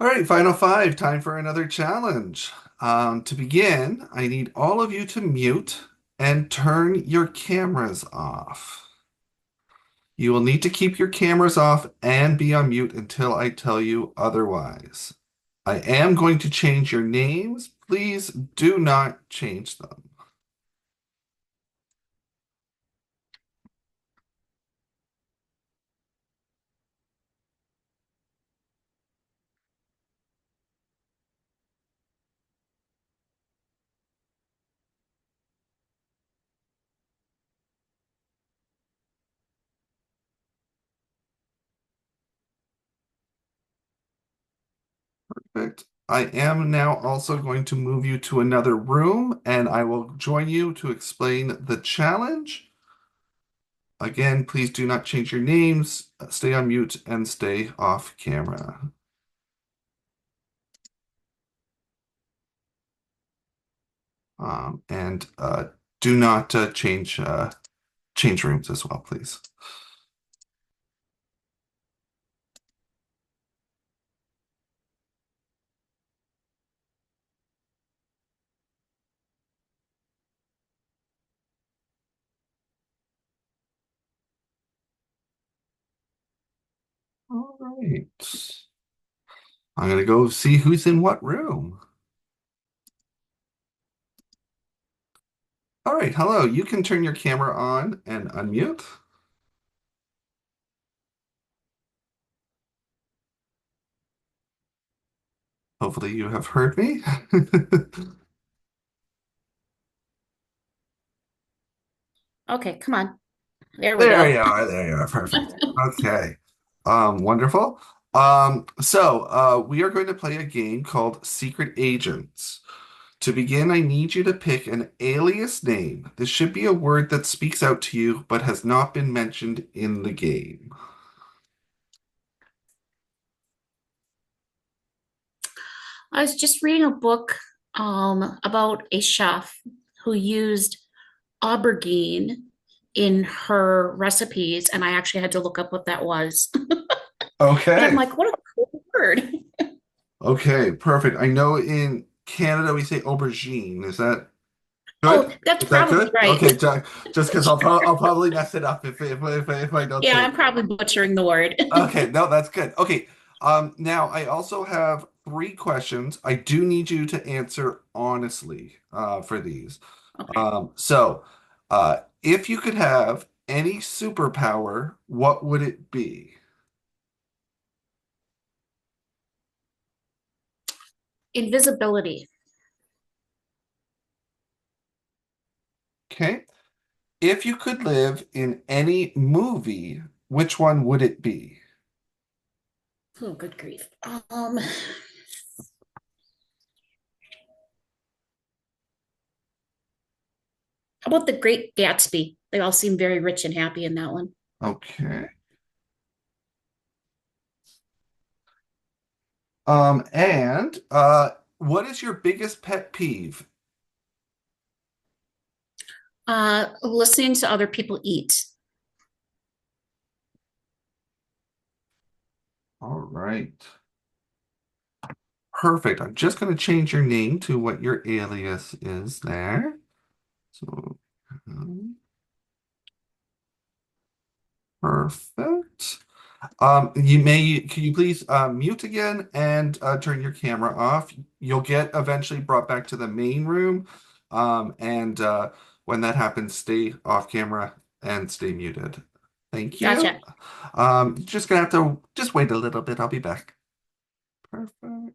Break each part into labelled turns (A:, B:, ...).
A: All right, final five, time for another challenge. To begin, I need all of you to mute and turn your cameras off. You will need to keep your cameras off and be on mute until I tell you otherwise. I am going to change your names. Please do not change them. Perfect. I am now also going to move you to another room and I will join you to explain the challenge. Again, please do not change your names, stay on mute, and stay off camera. And do not change rooms as well, please. All right. I'm gonna go see who's in what room. All right, hello. You can turn your camera on and unmute. Hopefully you have heard me.
B: Okay, come on. There we
A: There
B: go.
A: you are. There you are. Perfect. Okay. Wonderful. We are going to play a game called Secret Agents. To begin, I need you to pick an alias name. This should be a word that speaks out to you but has not been mentioned in the game.
B: I was just reading a book about a chef who used aubergine in her recipes, and I actually had to look up what that was. But I'm
A: Okay.
B: like, what a cool word.
A: Okay, perfect. I know in Canada we say aubergine. Is that
B: Oh,
A: good?
B: that's
A: Is that
B: probably
A: good?
B: right.
A: Okay, just because I'll probably mess it up if I don't
B: Yeah,
A: say
B: I'm
A: it.
B: probably butchering the word.
A: Okay, no, that's good. Okay, now I also have three questions. I do need you to answer honestly for these.
B: Okay.
A: If you could have any superpower, what would it be?
B: Invisibility.
A: Okay. If you could live in any movie, which one would it be?
B: Oh, good grief. How about The Great Gatsby? They all seem very rich and happy in that one.
A: Okay. And what is your biggest pet peeve?
B: Listening to other people eat.
A: All right. Perfect. I'm just going to change your name to what your alias is there. So, um, perfect. Can you please mute again and turn your camera off? You'll get eventually brought back to the main room. And when that happens, stay off camera and stay muted. Thank you.
B: Gotcha.
A: Just gonna have to just wait a little bit. I'll be back. Perfect.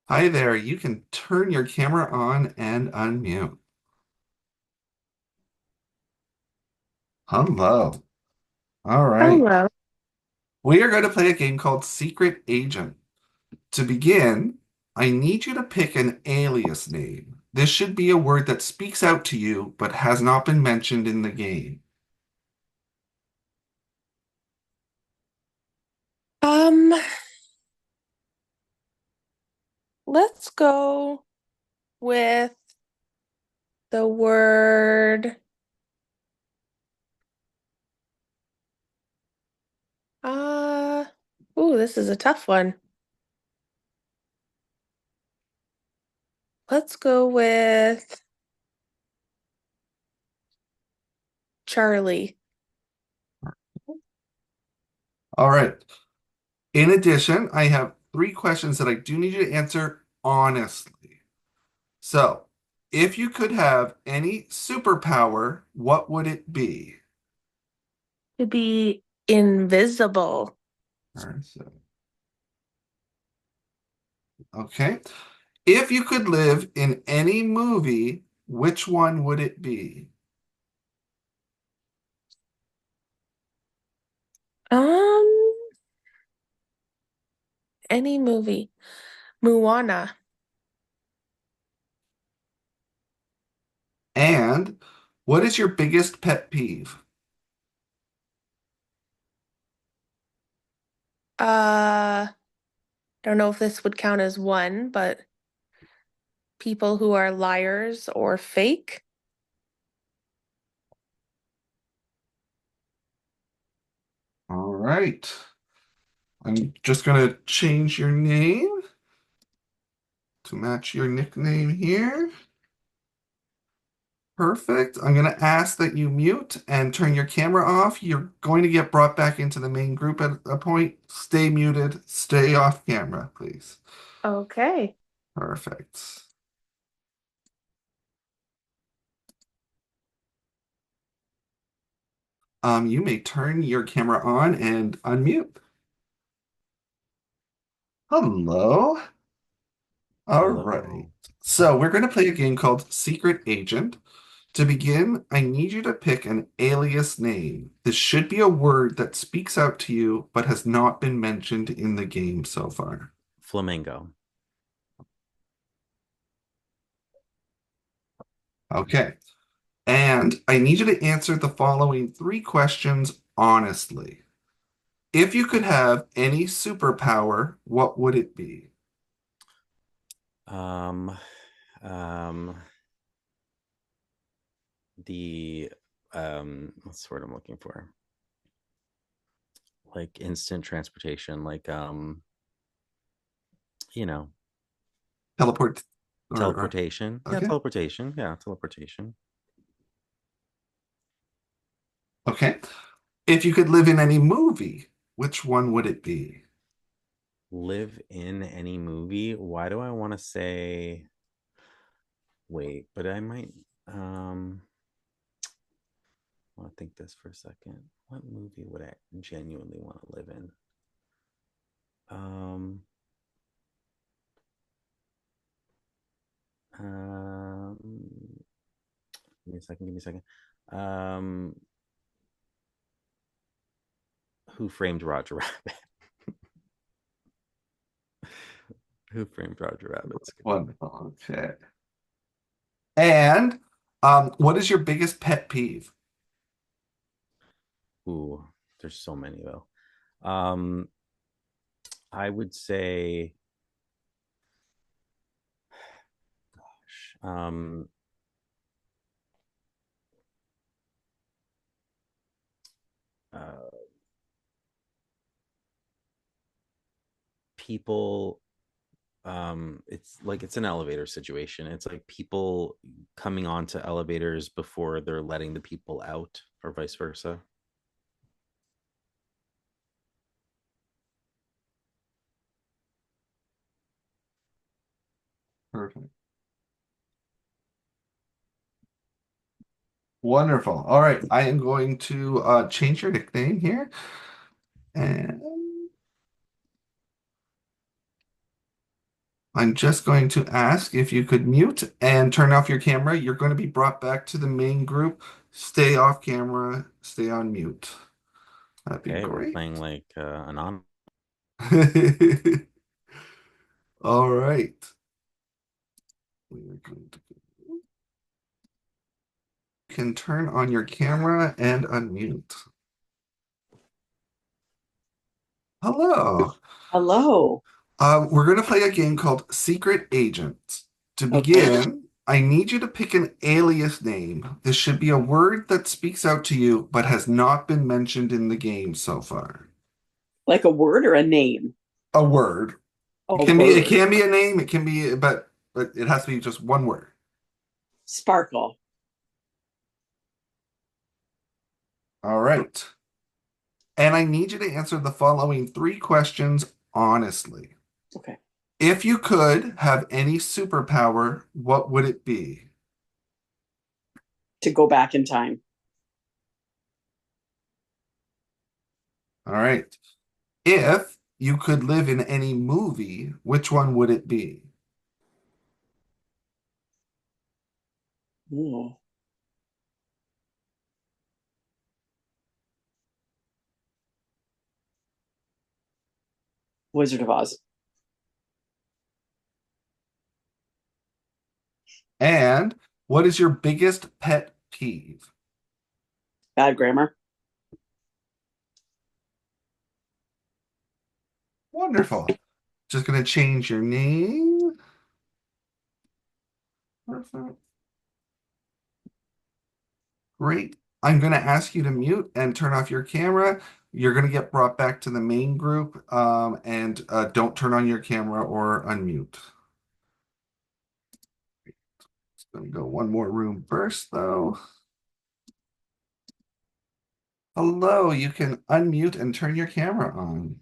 A: Hi there. You can turn your camera on and unmute. Hello. All right.
C: Hello.
A: We are going to play a game called Secret Agent. To begin, I need you to pick an alias name. This should be a word that speaks out to you but has not been mentioned in the game.
C: Um, let's go with the word Ooh, this is a tough one. Let's go with Charlie.
A: All right. In addition, I have three questions that I do need you to answer honestly. So, if you could have any superpower, what would it be?
C: To be invisible.
A: All right, so, okay. If you could live in any movie, which one would it be?
C: Um, any movie. Moana.
A: And what is your biggest pet peeve?
C: Don't know if this would count as one, but people who are liars or fake.
A: All right. I'm just going to change your name to match your nickname here. Perfect. I'm going to ask that you mute and turn your camera off. You're going to get brought back into the main group at a point. Stay muted. Stay off camera, please.
C: Okay.
A: Perfect. You may turn your camera on and unmute. Hello. All right.
D: Hello.
A: So we're going to play a game called Secret Agent. To begin, I need you to pick an alias name. This should be a word that speaks out to you but has not been mentioned in the game so far.
D: Flamingo.
A: Okay. And I need you to answer the following three questions honestly. If you could have any superpower, what would it be?
D: Um, um, the what's the word I'm looking for? Like instant transportation, like you know,
A: Teleport
D: teleportation. Yeah,
A: okay.
D: teleportation. Yeah, teleportation.
A: Okay. If you could live in any movie, which one would it be?
D: Live in any movie. Why do I want to say wait, but I might I want to think this for a second. What movie would I genuinely want to live in? Um, give me a second. Give me a second. Um, Who Framed Roger Rabbit? Who Framed Roger Rabbit?
A: Wonderful. Okay. And what is your biggest pet peeve?
D: Ooh, there's so many though. Um, I would say, gosh, uh, people it's like it's an elevator situation. It's like people coming onto elevators before they're letting the people out or vice versa.
A: Perfect. Wonderful. All right. I am going to change your nickname here. And I'm just going to ask if you could mute and turn off your camera. You're going to be brought back to the main group. Stay off camera, stay on mute. That'd be
D: Okay, we're
A: great.
D: playing like anonymous.
A: All right. We're going to can turn on your camera and unmute. Hello.
E: Hello.
A: We're going to play a game called Secret Agent. To
E: Okay.
A: begin, I need you to pick an alias name. This should be a word that speaks out to you but has not been mentioned in the game so far.
E: Like a word or a name?
A: A word.
E: A
A: It
E: word.
A: can be a name, it can be, but it has to be just one word.
E: Sparkle.
A: All right. And I need you to answer the following three questions honestly.
E: Okay.
A: If you could have any superpower, what would it be?
E: To go back in time.
A: All right. If you could live in any movie, which one would it be?
E: Ooh. Wizard of Oz.
A: And what is your biggest pet peeve?
E: Bad grammar.
A: Wonderful. Just going to change your name. Perfect. Great. I'm going to ask you to mute and turn off your camera. You're going to get brought back to the main group, and don't turn on your camera or unmute. It's going to go one more room first, though. Hello, you can unmute and turn your camera on.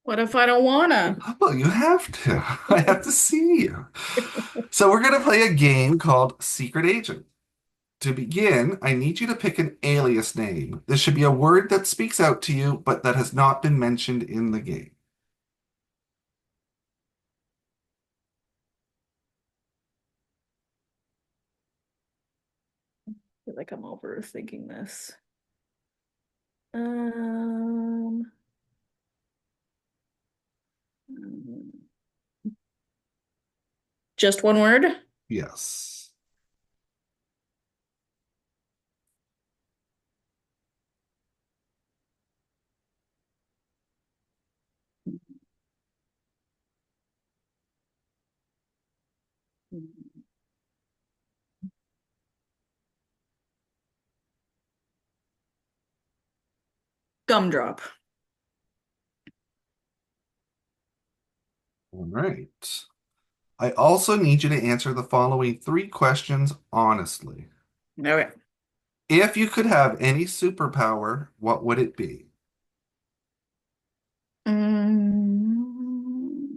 B: What if I don't wanna?
A: Well, you have to. I have to see you. So we're going to play a game called Secret Agent. To begin, I need you to pick an alias name. This should be a word that speaks out to you, but that has not been mentioned in the game.
F: I feel like I'm overthinking this. Um,
B: Just one word?
A: Yes.
F: gumdrop.
A: All right. I also need you to answer the following three questions honestly.
F: Okay.
A: If you could have any superpower, what would it be?
F: Mm,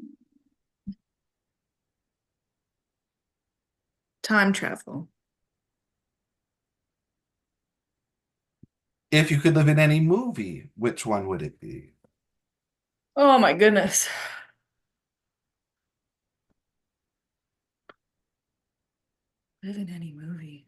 F: time travel.
A: If you could live in any movie, which one would it be?
F: Oh my goodness. Live in any movie.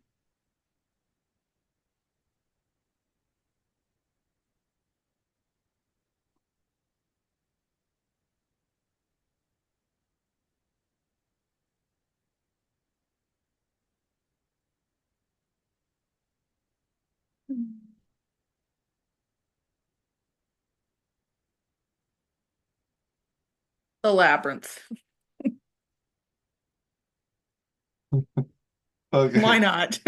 F: The labyrinth.
A: Okay.
F: Why not?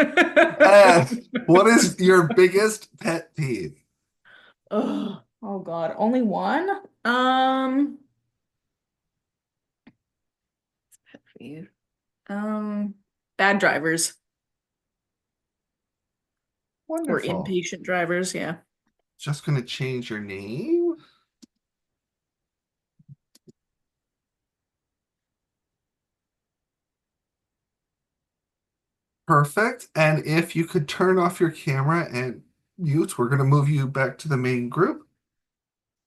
A: What is your biggest pet peeve?
F: Oh God, only one? Pet peeve. Bad drivers or
A: Wonderful.
F: impatient drivers, yeah.
A: Just going to change your name. Perfect. And if you could turn off your camera and mute, we're going to move you back to the main group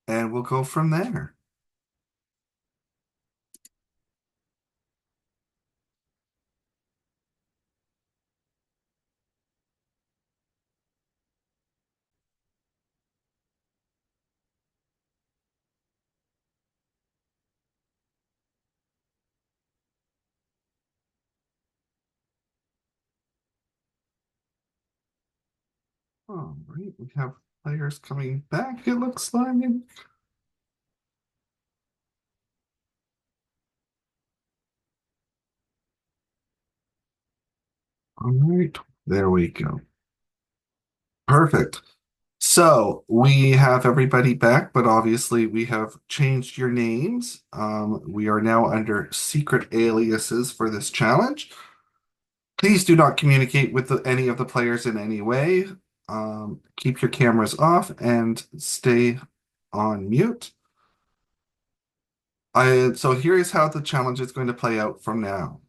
A: and we'll go from there. All right, we have players coming back, it looks like. All right, there we go. Perfect. So we have everybody back, but obviously we have changed your names. We are now under secret aliases for this challenge. Please do not communicate with any of the players in any way. Keep your cameras off and stay on mute. So here is how the challenge is going to play out from now.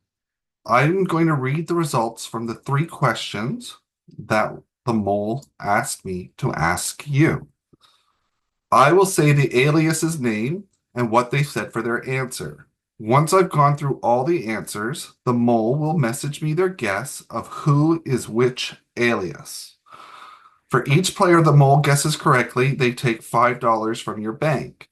A: I'm going to read the results from the 3 questions that the mole asked me to ask you. I will say the alias's name and what they said for their answer. Once I've gone through all the answers, the mole will message me their guess of who is which alias. For each player the mole guesses correctly, they take $5 from your bank.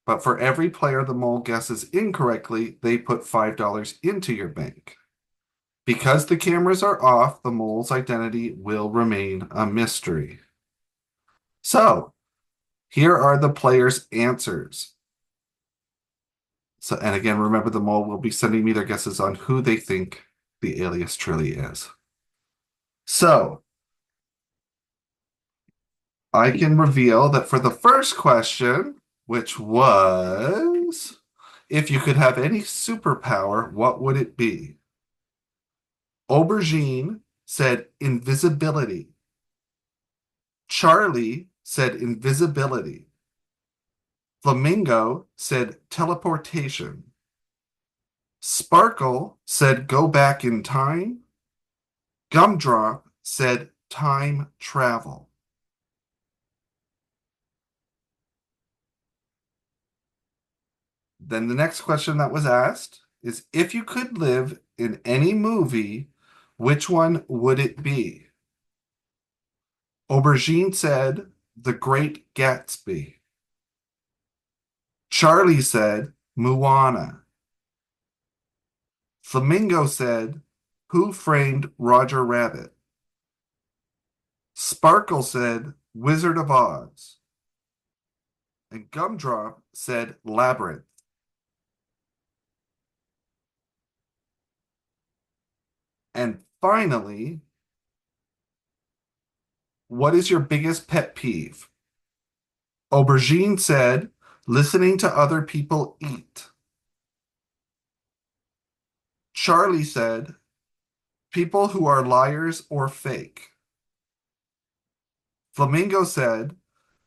A: But for every player the mole guesses incorrectly, they put $5 into your bank. Because the cameras are off, the mole's identity will remain a mystery. So, here are the players' answers. So, and again, remember the mole will be sending me their guesses on who they think the alias truly is. So, I can reveal that for the first question, which was, if you could have any superpower, what would it be? Aubergine said invisibility. Charlie said invisibility. Flamingo said teleportation. Sparkle said go back in time. Gumdrop said time travel. Then the next question that was asked is if you could live in any movie, which one would it be? Aubergine said The Great Gatsby. Charlie said Moana. Flamingo said Who Framed Roger Rabbit? Sparkle said Wizard of Oz. And Gumdrop said Labyrinth. And finally, what is your biggest pet peeve? Aubergine said listening to other people eat. Charlie said people who are liars or fake. Flamingo said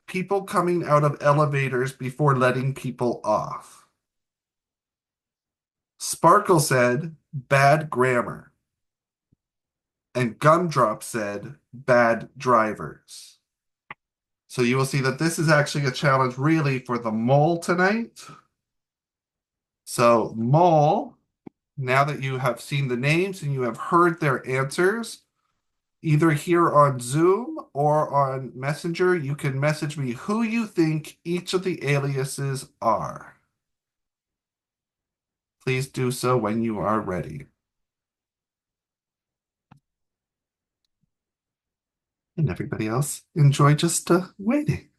A: people coming out of elevators before letting people off. Sparkle said bad grammar. And Gumdrop said bad drivers. So you will see that this is actually a challenge really for the mole tonight. So mole, now that you have seen the names and you have heard their answers, either here on Zoom or on Messenger, you can message me who you think each of the aliases are. Please do so when you are ready. And everybody else, enjoy just waiting.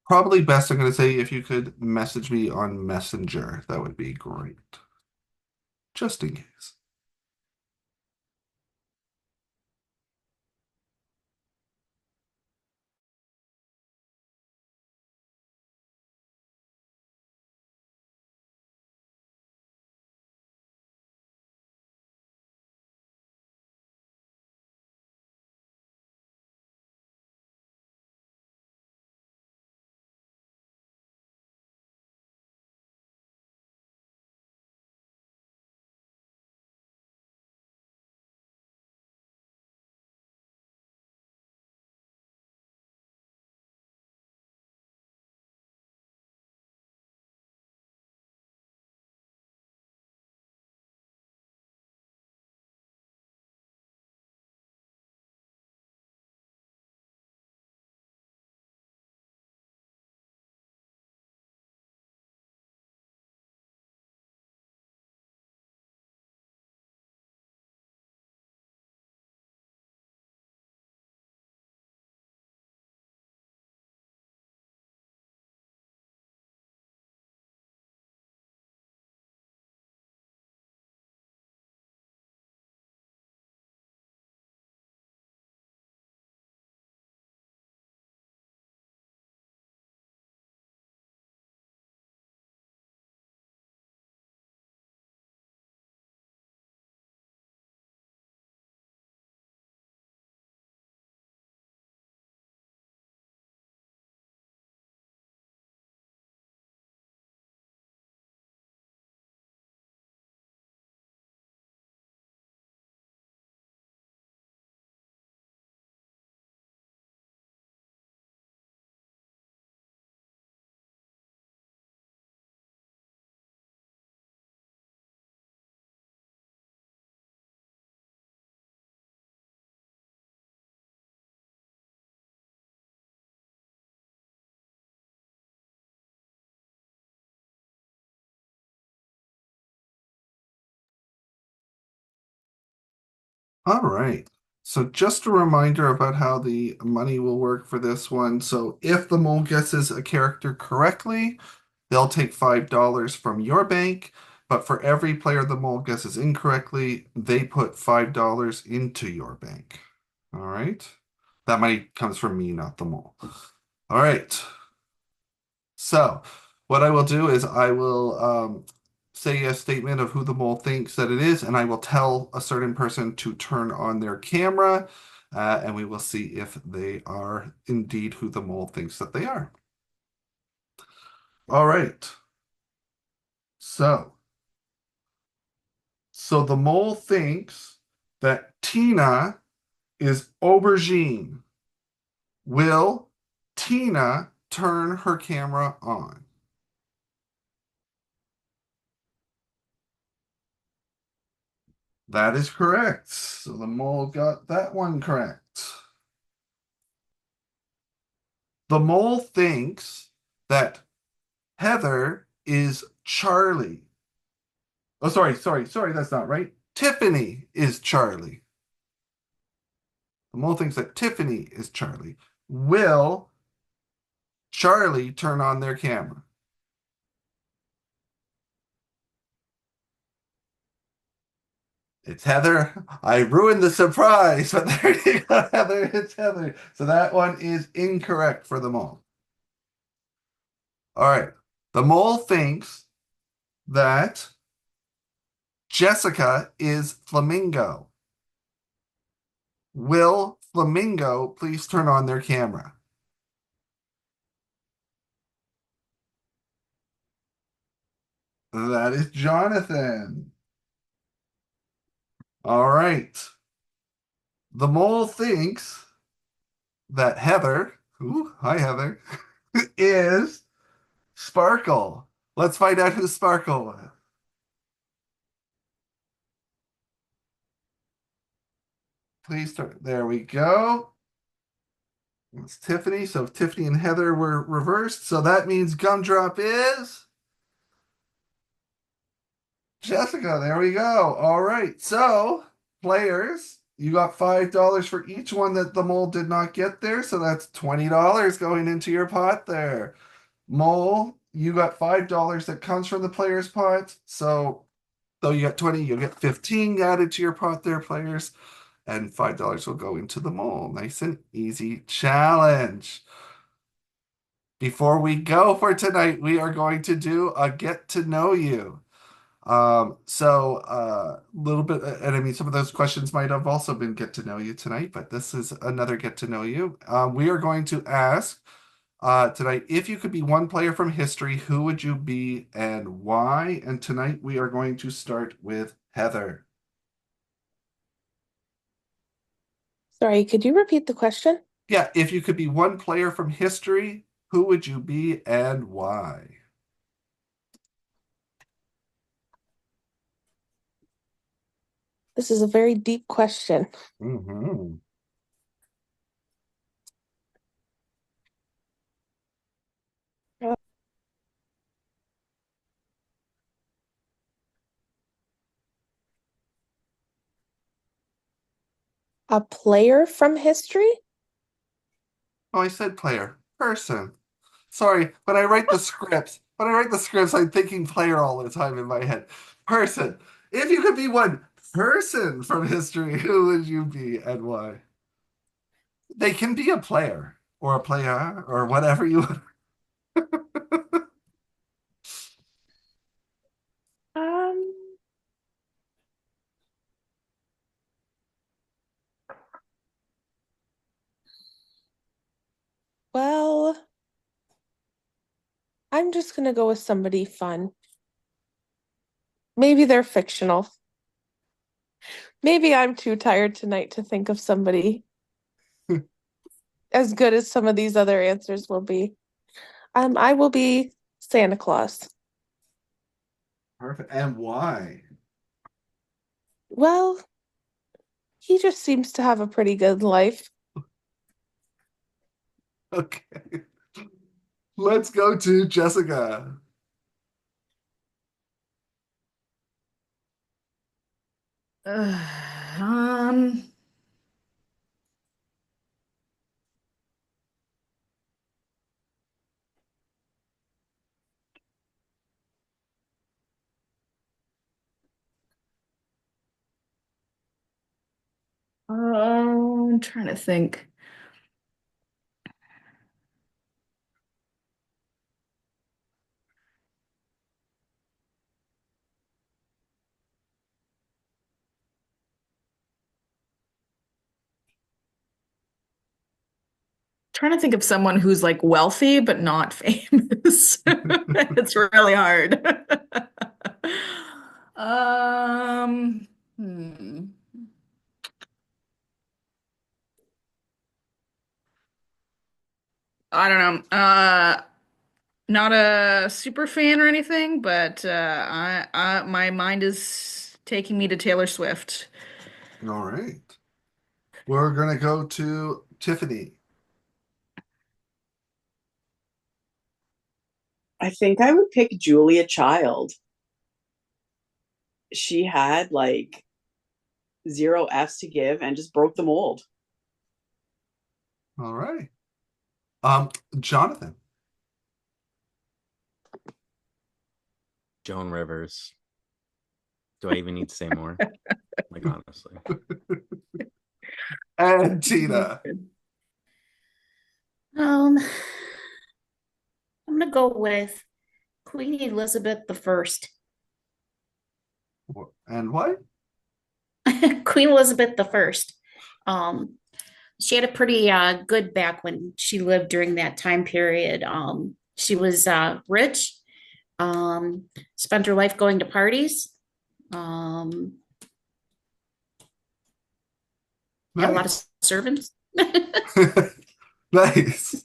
A: Probably best, I'm going to say, if you could message me on Messenger, that would be great. Just in case. All right. So just a reminder about how the money will work for this one. So if the mole guesses a character correctly, they'll take $5 from your bank. But for every player the mole guesses incorrectly, they put $5 into your bank. All right. That money comes from me, not the mole. All right. So what I will do is I will say a statement of who the mole thinks that it is, and I will tell a certain person to turn on their camera, and we will see if they are indeed who the mole thinks that they are. All right. So the mole thinks that Tina is aubergine. Will Tina turn her camera on? That is correct. So the mole got that one correct. The mole thinks that Heather is Charlie. Oh, sorry, that's not right. Tiffany is Charlie. The mole thinks that Tiffany is Charlie. Will Charlie turn on their camera? It's Heather. I ruined the surprise, but there you go, Heather. It's Heather. So that one is incorrect for the mole. All right. The mole thinks that Jessica is Flamingo. Will Flamingo please turn on their camera? That is Jonathan. All right. The mole thinks that Heather, ooh, hi Heather, is Sparkle. Let's find out who's Sparkle. Please turn. There we go. It's Tiffany. So Tiffany and Heather were reversed. So that means Gumdrop is Jessica. There we go. All right. So players, you got $5 for each one that the mole did not get there. So that's $20 going into your pot there. Mole, you got $5 that comes from the player's pot. So though you got 20, you'll get 15 added to your pot there, players. And $5 will go into the mole. Nice and easy challenge. Before we go for tonight, we are going to do a get to know you. Little bit, and I mean, some of those questions might have also been get to know you tonight, but this is another get to know you. We are going to ask tonight, if you could be one player from history, who would you be and why? And tonight we are going to start with Heather.
C: Sorry, could you repeat the question?
A: Yeah, if you could be one player from history, who would you be and why?
C: This is a very deep question.
A: Mm-hmm.
C: A player from history?
A: Oh, I said player. Person. Sorry, when I write the scripts, I'm thinking player all the time in my head. Person. If you could be one person from history, who would you be and why? They can be a player or a player or whatever you want.
C: Um, well, I'm just gonna go with somebody fun. Maybe they're fictional. Maybe I'm too tired tonight to think of somebody as good as some of these other answers will be. I will be Santa Claus.
A: Perfect. And why?
C: Well, he just seems to have a pretty good life.
A: Okay. Let's go to Jessica.
F: Um, I'm trying to think. Trying to think of someone who's like wealthy but not famous. It's really hard. Um, hmm. I don't know. Not a super fan or anything, but my mind is taking me to Taylor Swift.
A: All right. We're gonna go to Tiffany.
E: I think I would pick Julia Child. She had like zero F's to give and just broke the mold.
A: All right. Jonathan.
D: Joan Rivers. Do I even need to say more? Like, honestly.
A: And Tina.
B: I'm gonna go with Queen Elizabeth the First.
A: And what?
B: Queen Elizabeth the First. Um, she had a pretty good back when she lived during that time period. She was rich, spent her life going to parties, had a lot of
A: Nice.
B: servants.
A: Nice.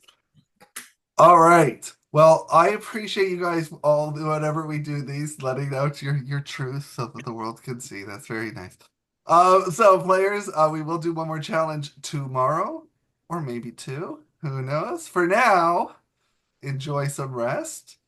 A: All right. Well, I appreciate you guys all whenever we do these, letting out your truth so that the world can see. That's very nice. So players, we will do one more challenge tomorrow, or maybe two. Who knows? For now, enjoy some rest.